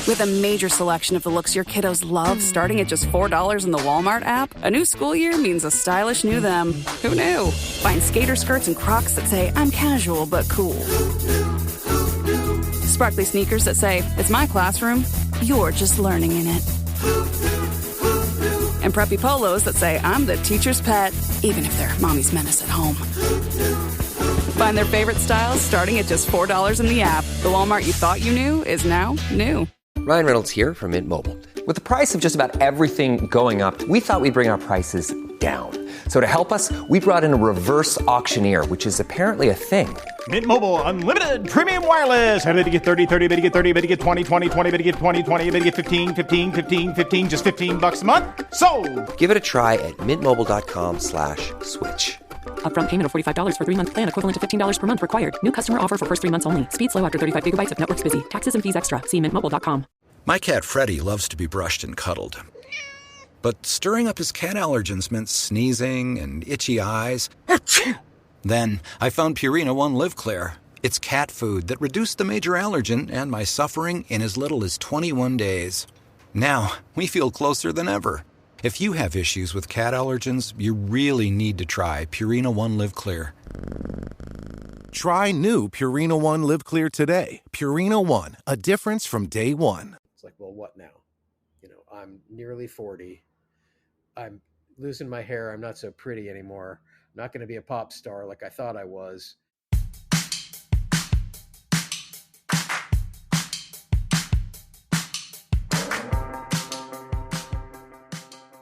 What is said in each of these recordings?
With a major selection of the looks your kiddos love starting at just $4 in the Walmart app, a new school year means a stylish new them. Who knew? Find skater skirts and Crocs that say, I'm casual but cool. Sparkly sneakers that say, it's my classroom, you're just learning in it. And preppy polos that say, I'm the teacher's pet, even if they're mommy's menace at home. Find their favorite styles starting at just $4 in the app. The Walmart you thought you knew is now new. Ryan Reynolds here from Mint Mobile. With the price of just about everything going up, we thought we'd bring our prices down. So to help us, we brought in a reverse auctioneer, which is apparently a thing. Mint Mobile Unlimited Premium Wireless. How to get 30, 30, bit to get 30, bit to get 20, 20, 20, bit to get 20, 20, bit to get 15, 15, 15, 15, just $15 a month? Sold! Give it a try at mintmobile.com/switch. Upfront payment of $45 for 3-month plan, equivalent to $15 per month required. New customer offer for first 3 months only. Speed slow after 35 gigabytes if network's busy. Taxes and fees extra. See mintmobile.com. My cat Freddie loves to be brushed and cuddled. But stirring up his cat allergens meant sneezing and itchy eyes. Then I found Purina One Live Clear. It's cat food that reduced the major allergen and my suffering in as little as 21 days. Now, we feel closer than ever. If you have issues with cat allergens, you really need to try Purina One Live Clear. Try new Purina One Live Clear today. Purina One, a difference from day one. It's like, well, what now? You know, I'm nearly 40. I'm losing my hair. I'm not so pretty anymore. I'm not going to be a pop star like I thought I was.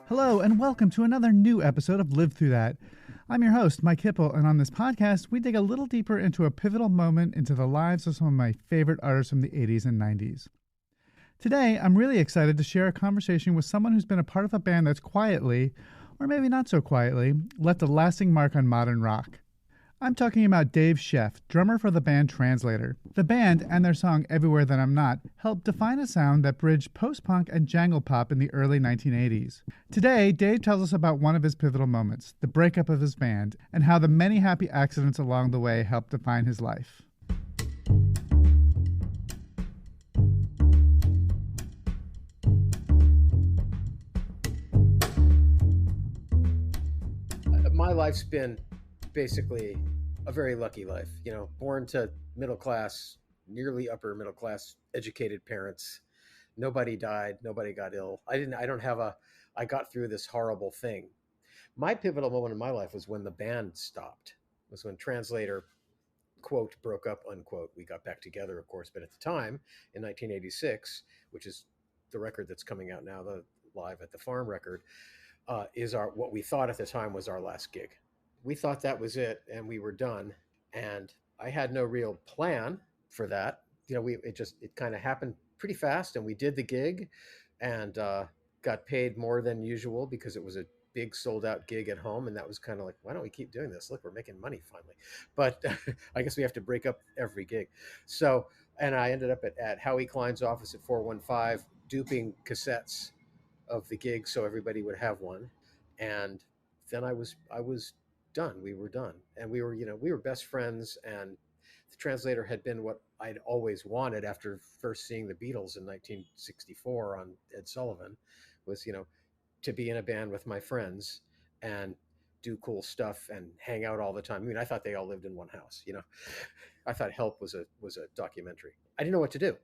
Hello, and welcome to another new episode of Live Through That. I'm your host, Mike Hipple, and on this podcast, we dig a little deeper into a pivotal moment into the lives of some of my favorite artists from the 80s and 90s. Today, I'm really excited to share a conversation with someone who's been a part of a band that's quietly, or maybe not so quietly, left a lasting mark on modern rock. I'm talking about Dave Scheff, drummer for the band Translator. The band and their song Everywhere That I'm Not helped define a sound that bridged post-punk and jangle pop in the early 1980s. Today, Dave tells us about one of his pivotal moments, the breakup of his band, and how the many happy accidents along the way helped define his life. My life's been basically a very lucky life, you know, born to middle class, nearly upper middle class, educated parents. Nobody died. Nobody got ill. I got through this horrible thing. My pivotal moment in my life was when the band stopped. It was when Translator, quote, broke up, unquote. We got back together, of course, but at the time in 1986, which is the record that's coming out now, the Live at the Farm record, is what we thought at the time was our last gig. We thought that was it and we were done. And I had no real plan for that. You know, it kind of happened pretty fast, and we did the gig and got paid more than usual because it was a big sold out gig at home. And that was kind of like, why don't we keep doing this? Look, we're making money finally. But I guess we have to break up every gig. So, and I ended up at Howie Klein's office at 415 duping cassettes of the gig so everybody would have one. And then I was done. We were done. And we were best friends, and the Translator had been what I'd always wanted after first seeing the Beatles in 1964 on Ed Sullivan, was, to be in a band with my friends and do cool stuff and hang out all the time. I mean, I thought they all lived in one house, I thought Help was a documentary. I didn't know what to do.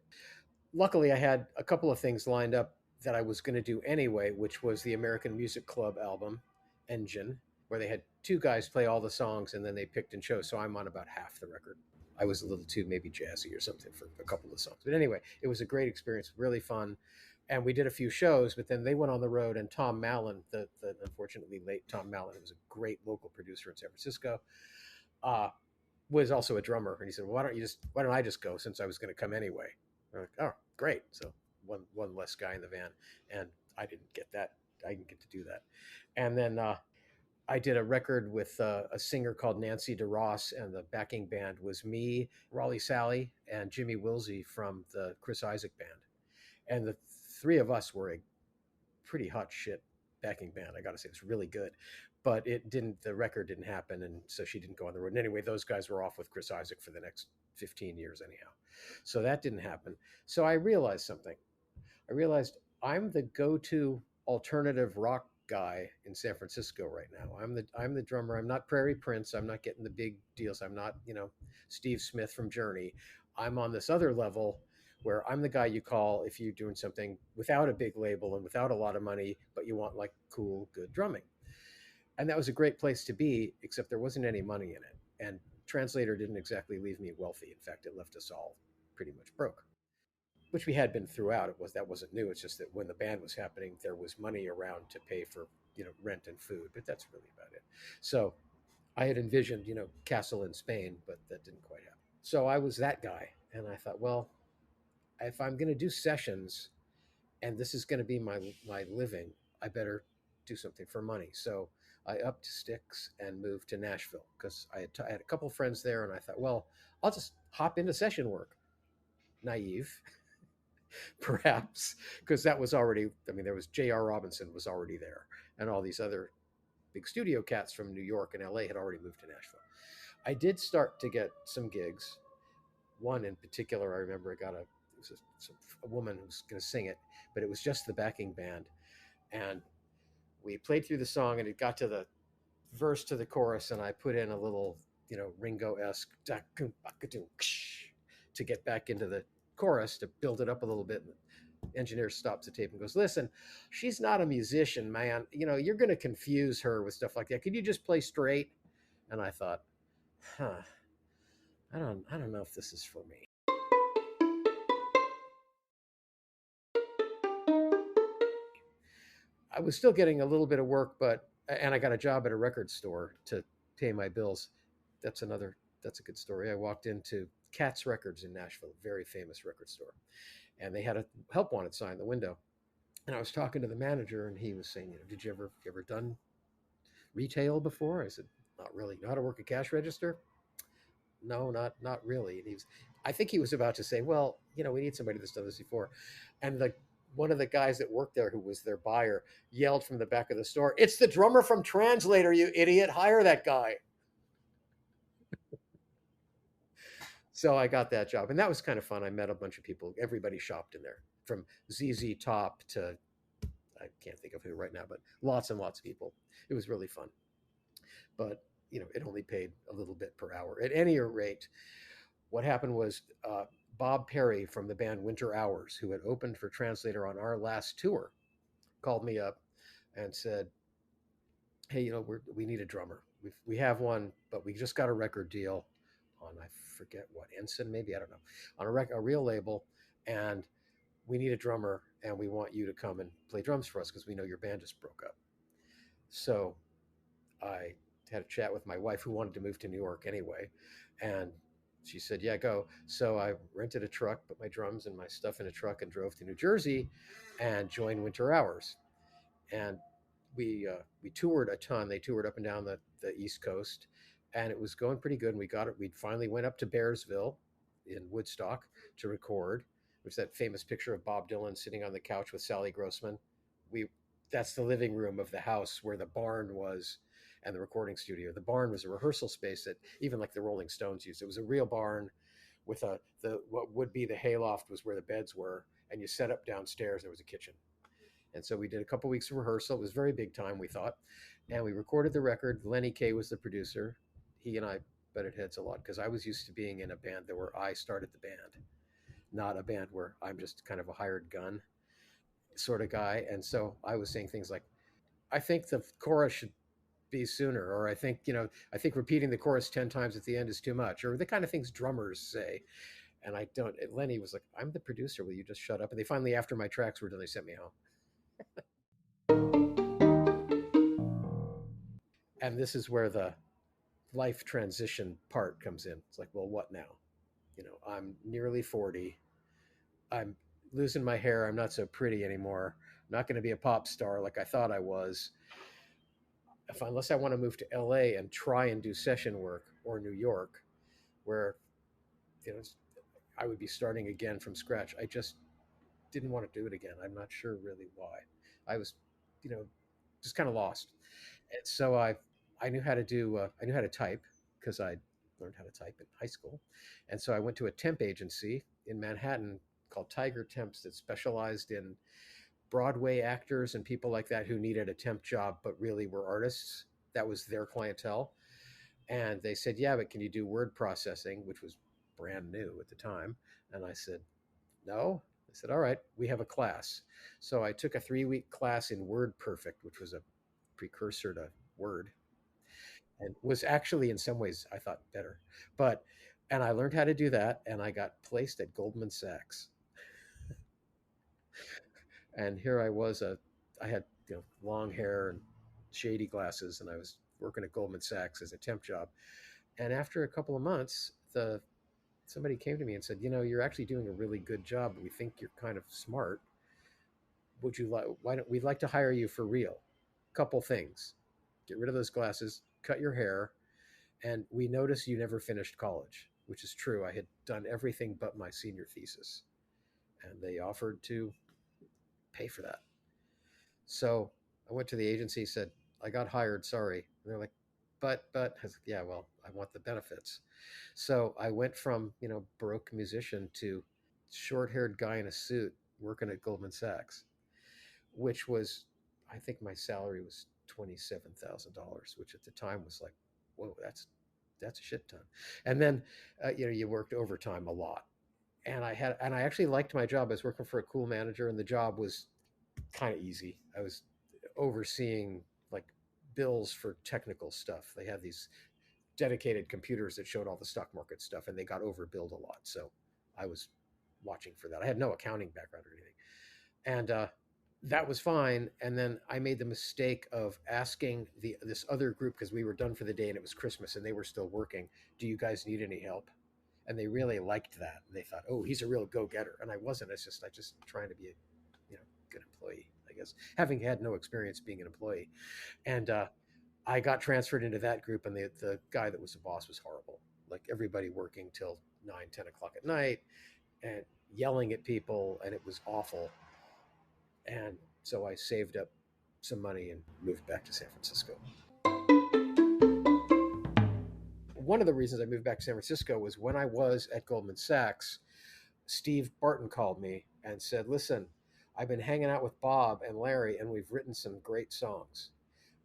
Luckily, I had a couple of things lined up that I was going to do anyway, which was the American Music Club album, Engine, where they had two guys play all the songs and then they picked and chose. So I'm on about half the record. I was a little too maybe jazzy or something for a couple of songs. But anyway, it was a great experience, really fun. And we did a few shows, but then they went on the road, and Tom Mallon, the unfortunately late Tom Mallon, who was a great local producer in San Francisco, was also a drummer. And he said, well, why don't I just go, since I was going to come anyway? I'm like, oh, great. So one less guy in the van. And I didn't get that. I didn't get to do that. And then I did a record with a singer called Nancy DeRoss, and the backing band was me, Raleigh Sally, and Jimmy Wilsey from the Chris Isaak band. And the three of us were a pretty hot shit backing band. I got to say, it's really good, but the record didn't happen. And so she didn't go on the road. And anyway, those guys were off with Chris Isaak for the next 15 years anyhow. So that didn't happen. So I realized something. I realized I'm the go-to alternative rock guy in San Francisco right now. I'm the drummer. I'm not Prairie Prince. I'm not getting the big deals. I'm not, Steve Smith from Journey. I'm on this other level where I'm the guy you call if you're doing something without a big label and without a lot of money, but you want like cool, good drumming. And that was a great place to be, except there wasn't any money in it. And Translator didn't exactly leave me wealthy. In fact, it left us all pretty much broke, which we had been throughout. That wasn't new. It's just that when the band was happening, there was money around to pay for rent and food, but that's really about it. So I had envisioned Castle in Spain, but that didn't quite happen. So I was that guy, and I thought, well, if I'm going to do sessions, and this is going to be my living, I better do something for money. So I upped sticks and moved to Nashville because I had a couple friends there, and I thought, well, I'll just hop into session work. Naive, perhaps, because that was already, there was J.R. Robinson was already there, and all these other big studio cats from New York and L.A. had already moved to Nashville. I did start to get some gigs. One in particular, I remember it was a woman who was going to sing it, but it was just the backing band. And we played through the song, and it got to the verse to the chorus, and I put in a little, Ringo-esque to get back into the chorus to build it up a little bit. And the engineer stops the tape and goes, "Listen, she's not a musician, man. You're going to confuse her with stuff like that. Could you just play straight?" And I thought, I don't know if this is for me. I was still getting a little bit of work, and I got a job at a record store to pay my bills. That's a good story. I walked into Katz Records in Nashville, a very famous record store, and they had a help wanted sign in the window. And I was talking to the manager, and he was saying, "Did you ever done retail before?" I said, "Not really." "You know how to work a cash register?" "No, not really." And I think he was about to say, "Well, we need somebody that's done this before." And one of the guys that worked there, who was their buyer, yelled from the back of the store, "It's the drummer from Translator, you idiot! Hire that guy." So I got that job, and that was kind of fun. I met a bunch of people. Everybody shopped in there, from ZZ Top to I can't think of who right now, but lots and lots of people. It was really fun. But it only paid a little bit per hour. At any rate, what happened was Bob Perry from the band Winter Hours, who had opened for Translator on our last tour, called me up and said, "Hey, we need a drummer. We have one, but we just got a record deal on, I forget what, Ensign, maybe, I don't know, on a real label, and we need a drummer, and we want you to come and play drums for us because we know your band just broke up." So I had a chat with my wife, who wanted to move to New York anyway, and she said, "Yeah, go." So I rented a truck, put my drums and my stuff in a truck, and drove to New Jersey and joined Winter Hours. And we toured a ton. They toured up and down the East Coast, and it was going pretty good. And we finally went up to Bearsville in Woodstock to record, which is that famous picture of Bob Dylan sitting on the couch with Sally Grossman. That's the living room of the house where the barn was and the recording studio. The barn was a rehearsal space that even like the Rolling Stones used. It was a real barn with what would be the hayloft was where the beds were, and you set up downstairs. There was a kitchen. And so we did a couple weeks of rehearsal. It was very big time, we thought. And we recorded the record. Lenny Kaye was the producer. He and I butted heads a lot because I was used to being in a band where I started the band, not a band where I'm just kind of a hired gun sort of guy. And so I was saying things like, "I think the chorus should be sooner," or I think repeating the chorus 10 times at the end is too much," or the kind of things drummers say. And I don't. Lenny was like, "I'm the producer. Will you just shut up?" And they finally, after my tracks were done, they sent me home. And this is where the life transition part comes in. It's like, well, what now? I'm nearly 40. I'm losing my hair. I'm not so pretty anymore. I'm not going to be a pop star like I thought I was. Unless I want to move to LA and try and do session work, or New York, where I would be starting again from scratch. I just didn't want to do it again. I'm not sure really why. I was, just kind of lost. And so I knew how to type because I learned how to type in high school. And so I went to a temp agency in Manhattan called Tiger Temps that specialized in Broadway actors and people like that who needed a temp job but really were artists. That was their clientele. And they said, yeah, but can you do word processing, which was brand new at the time? And I said, no. I said, all right, we have a class. So I took a 3-week class in Word Perfect, which was a precursor to Word, and was actually in some ways, I thought, better. And I learned how to do that, and I got placed at Goldman Sachs. And here I was, I had long hair and shady glasses, and I was working at Goldman Sachs as a temp job. And after a couple of months, somebody came to me and said, you're actually doing a really good job. We think you're kind of smart. Would you like? We'd like to hire you for real? Couple things: get rid of those glasses, cut your hair, and we notice you never finished college, which is true. I had done everything but my senior thesis, and they offered to pay for that. So I went to the agency, said, I got hired, sorry. And they're like, but I was like, yeah, well, I want the benefits. So I went from, broke musician to short-haired guy in a suit working at Goldman Sachs, which was, I think my salary was $27,000, which at the time was like, whoa, that's a shit ton. And then, you worked overtime a lot. And I actually liked my job. I was working for a cool manager, and the job was kind of easy. I was overseeing like bills for technical stuff. They had these dedicated computers that showed all the stock market stuff, and they got overbilled a lot. So I was watching for that. I had no accounting background or anything. And that was fine. And then I made the mistake of asking this other group, because we were done for the day and it was Christmas and they were still working, do you guys need any help? And they really liked that. They thought, oh, he's a real go-getter. And I wasn't. I just trying to be a good employee, I guess, having had no experience being an employee. And I got transferred into that group, and the guy that was the boss was horrible. Like everybody working till 9-10 o'clock at night and yelling at people, and it was awful. And so I saved up some money and moved back to San Francisco. One of the reasons I moved back to San Francisco was when I was at Goldman Sachs, Steve Barton called me and said, listen, I've been hanging out with Bob and Larry, and we've written some great songs.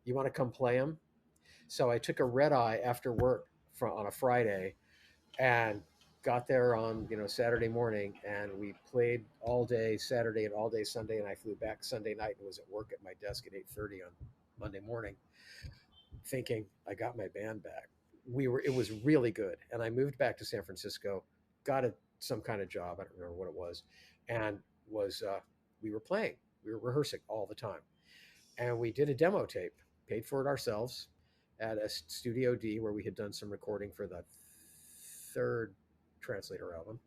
You want to come play them? So I took a red eye after work on a Friday and got there on Saturday morning, and we played all day Saturday and all day Sunday, and I flew back Sunday night and was at work at my desk at 8:30 on Monday morning, thinking I got my band back. It was really good, and I moved back to San Francisco, got some kind of job, I don't remember what it was, and we were playing. We were rehearsing all the time. And we did a demo tape, paid for it ourselves at a Studio D where we had done some recording for the third Translator album.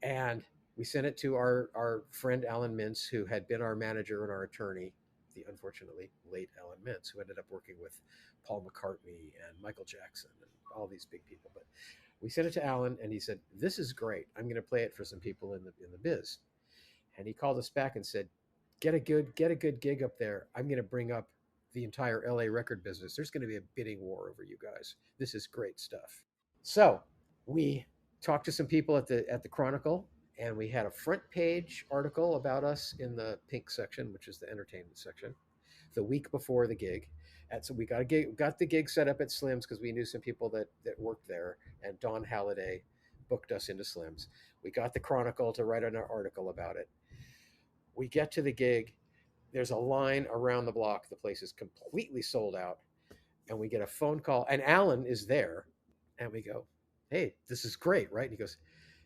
And we sent it to our friend Alan Mintz, who had been our manager and our attorney, the unfortunately late Alan Mintz, who ended up working with Paul McCartney and Michael Jackson and all these big people. But we sent it to Alan, and he said, this is great. I'm going to play it for some people in the biz. And he called us back and said, get a good gig up there. I'm going to bring up the entire LA record business. There's going to be a bidding war over you guys. This is great stuff. So we talked to some people at the Chronicle, and we had a front page article about us in the pink section, which is the entertainment section, the week before the gig. And so we got the gig set up at Slim's because we knew some people that worked there, and Don Halliday booked us into Slim's. We got the Chronicle to write an article about it. We get to the gig. There's a line around the block. The place is completely sold out. And we get a phone call, and Alan is there. And we go, hey, this is great, right? And he goes,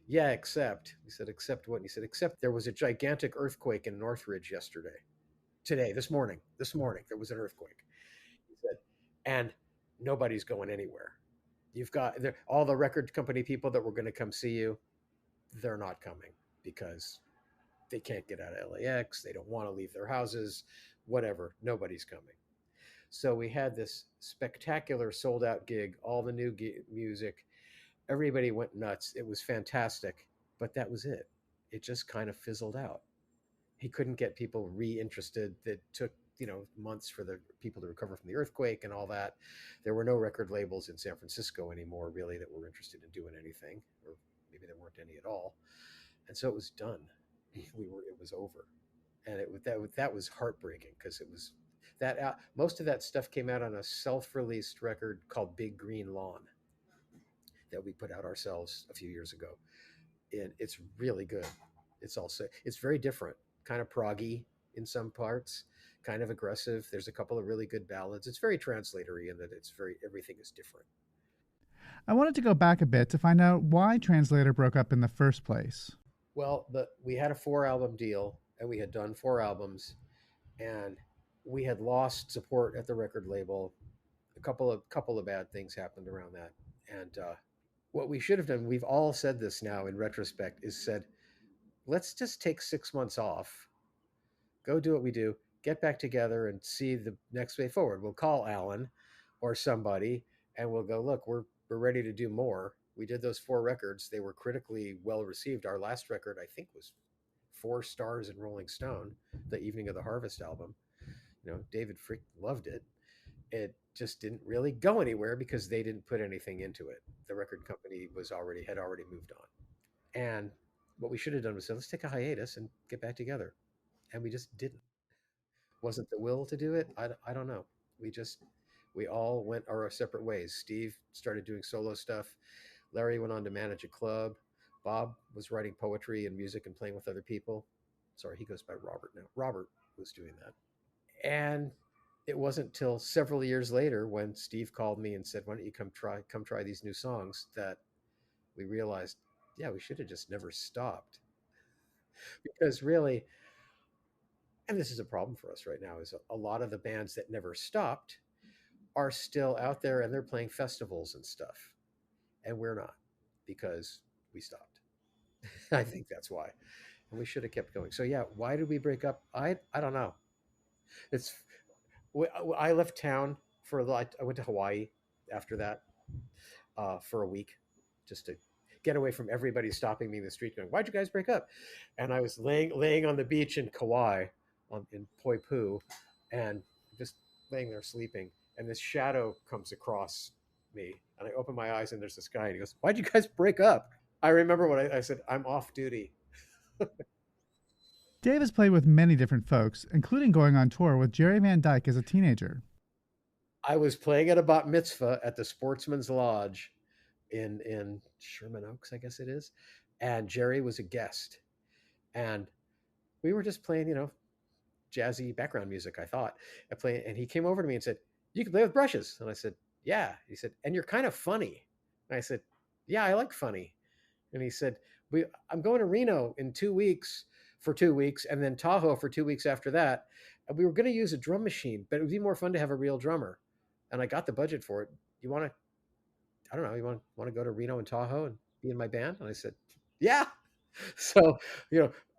yeah, except. We said, except what? And he said, except there was a gigantic earthquake in Northridge yesterday. This morning, there was an earthquake. He said, and nobody's going anywhere. You've got all the record company people that were going to come see you. They're not coming because they can't get out of LAX. They don't want to leave their houses, whatever. Nobody's coming. So we had this spectacular sold out gig, all the new music. Everybody went nuts. It was fantastic, but that was it. It just kind of fizzled out. He couldn't get people re-interested. That took, months for the people to recover from the earthquake and all that. There were no record labels in San Francisco anymore, really, that were interested in doing anything, or maybe there weren't any at all. And so it was done. It was over. And that was heartbreaking because it was most of that stuff came out on a self-released record called Big Green Lawn that we put out ourselves a few years ago. And it's really good. It's very different, kind of proggy in some parts, kind of aggressive. There's a couple of really good ballads. It's very translatory in that everything is different. I wanted to go back a bit to find out why Translator broke up in the first place. Well, we had a 4-album deal, and we had done 4 albums, and we had lost support at the record label. A couple of bad things happened around that, and what we should have done, we've all said this now in retrospect, is said, let's just take 6 months off, go do what we do, get back together, and see the next way forward. We'll call Alan or somebody, and we'll go, look, we're ready to do more. We did those 4 records. They were critically well received. Our last record, I think, was 4 stars in Rolling Stone, the Evening of the Harvest album. David Frick loved it. It just didn't really go anywhere because they didn't put anything into it. The record company had already moved on. And what we should have done was say, let's take a hiatus and get back together. And we just didn't. Wasn't the will to do it? I don't know. We all went our separate ways. Steve started doing solo stuff. Larry went on to manage a club. Bob was writing poetry and music and playing with other people. Sorry, he goes by Robert now. Robert was doing that. And it wasn't till several years later when Steve called me and said, why don't you come try these new songs, that we realized, yeah, we should have just never stopped. Because really, and this is a problem for us right now, is a lot of the bands that never stopped are still out there and they're playing festivals and stuff. And we're not, because we stopped. I think that's why. And we should have kept going. So yeah, why did we break up? I don't know. I left town I went to Hawaii after that for a week, just to get away from everybody stopping me in the street going, why'd you guys break up? And I was laying on the beach in Kauai, in Poipu, and just laying there sleeping. And this shadow comes across me, and I open my eyes, and there's this guy, and he goes, why'd you guys break up? I remember what I said, I'm off duty. Dave has played with many different folks, including going on tour with Jerry Van Dyke as a teenager. I was playing at a bat mitzvah at the Sportsman's Lodge in Sherman Oaks, I guess it is. And Jerry was a guest. And we were just playing, jazzy background music, I thought. And he came over to me and said, you can play with brushes. And I said, yeah. He said, and you're kind of funny. And I said, yeah, I like funny. And he said, I'm going to Reno in 2 weeks for 2 weeks, and then Tahoe for 2 weeks after that. And we were going to use a drum machine, but it would be more fun to have a real drummer. And I got the budget for it. You want to go to Reno and Tahoe and be in my band? And I said, yeah. So,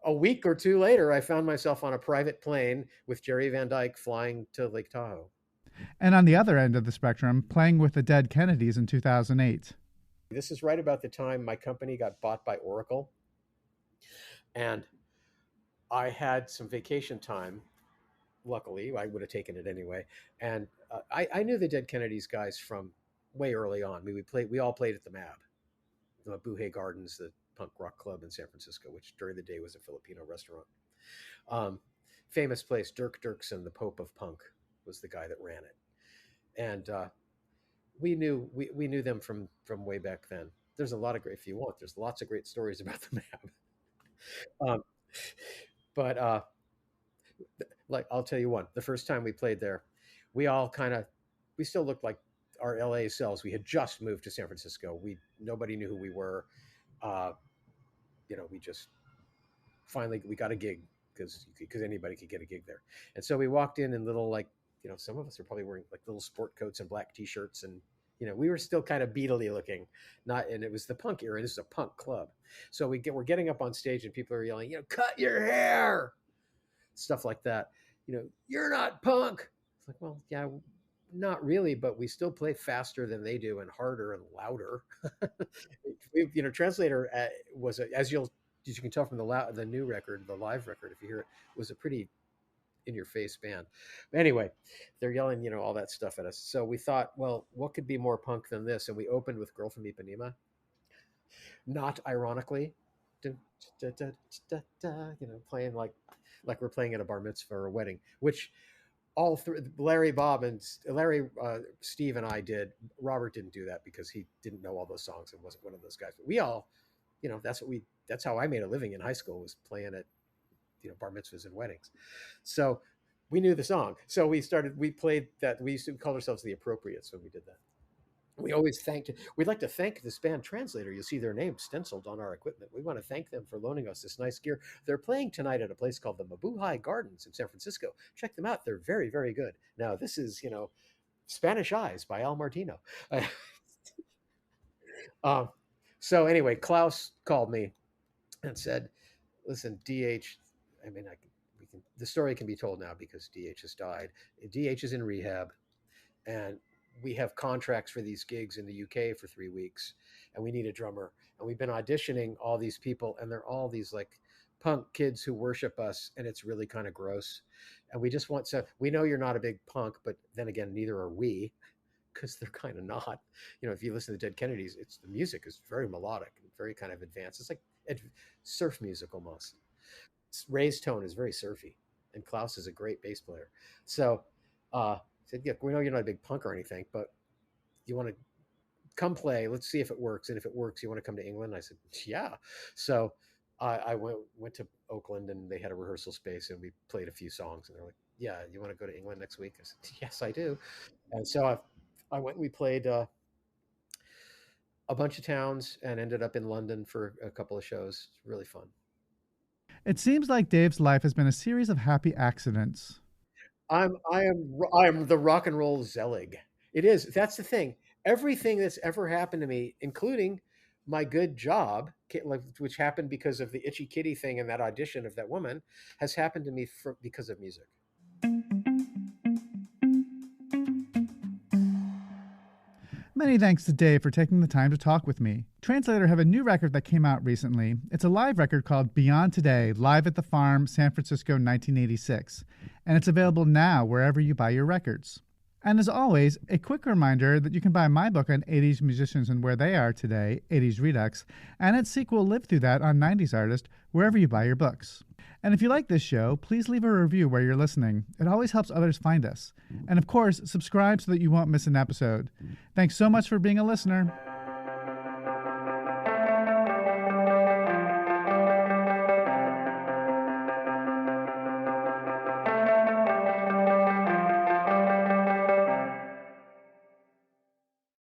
a week or 2 later, I found myself on a private plane with Jerry Van Dyke flying to Lake Tahoe. And on the other end of the spectrum, playing with the Dead Kennedys in 2008. This is right about the time my company got bought by Oracle. And I had some vacation time. Luckily, I would have taken it anyway. And I knew the Dead Kennedys guys from way early on. We all played at the MAB, the Buhay Gardens, the punk rock club in San Francisco, which during the day was a Filipino restaurant. Famous place. Dirk Dirksen, the Pope of Punk, was the guy that ran it. And we knew them from way back then. There's a lot of great, there's lots of great stories about the MAB. But like, I'll tell you one. The first time we played there, we still looked like our LA selves. We had just moved to San Francisco. Nobody knew who we were. We just finally we got a gig because anybody could get a gig there. And so we walked in little, some of us are probably wearing like little sport coats and black T-shirts, and we were still kind of Beatley looking. And it was the punk era. This is a punk club, so we're getting up on stage and people are yelling, cut your hair, stuff like that. You're not punk. It's like, well, yeah, not really, but we still play faster than they do and harder and louder. Translator was as you can tell from the new record, the live record, if you hear it, was a pretty in your face band. But anyway, they're yelling, all that stuff at us. So we thought, well, what could be more punk than this? And we opened with Girl from Ipanema. Not ironically, dun, da, da, da, da, playing like we're playing at a bar mitzvah or a wedding, which all three, Larry, Bob, and Larry, Steve, and I did. Robert didn't do that because he didn't know all those songs and wasn't one of those guys. But we all, that's how I made a living in high school, was playing at, bar mitzvahs and weddings. So we knew the song. So we played that. We used to call ourselves the Appropriates when we did that. We'd like to thank this band Translator. You'll see their name stenciled on our equipment. We want to thank them for loaning us this nice gear. They're playing tonight at a place called the Mabuhay Gardens in San Francisco. Check them out. They're very, very good. Now, this is, Spanish Eyes by Al Martino. So anyway, Klaus called me and said, listen, DH, the story can be told now because DH has died. DH is in rehab, and we have contracts for these gigs in the UK for 3 weeks, and we need a drummer. And we've been auditioning all these people, and they're all these like punk kids who worship us, and it's really kind of gross. And we just want we know you're not a big punk, but then again, neither are we, because they're kind of not. If you listen to Dead Kennedys, the music is very melodic and very kind of advanced. It's like surf music almost. Ray's tone is very surfy, and Klaus is a great bass player. So, said, yeah, we know you're not a big punk or anything, but you want to come play. Let's see if it works. And if it works, you want to come to England? I said, yeah. So I went to Oakland, and they had a rehearsal space, and we played a few songs. And they're like, yeah, you want to go to England next week? I said, yes, I do. And so I went and we played a bunch of towns and ended up in London for a couple of shows. It's really fun. It seems like Dave's life has been a series of happy accidents. I am the rock and roll Zelig. It is. That's the thing. Everything that's ever happened to me, including my good job, which happened because of the Itchy Kitty thing and that audition of that woman, has happened to me because of music. Many thanks to Dave for taking the time to talk with me. Translator have a new record that came out recently. It's a live record called Beyond Today, Live at the Farm, San Francisco, 1986. And it's available now wherever you buy your records. And as always, a quick reminder that you can buy my book on 80s musicians and where they are today, 80s Redux, and its sequel, Live Through That, on 90s artists, wherever you buy your books. And if you like this show, please leave a review where you're listening. It always helps others find us. And of course, subscribe so that you won't miss an episode. Thanks so much for being a listener.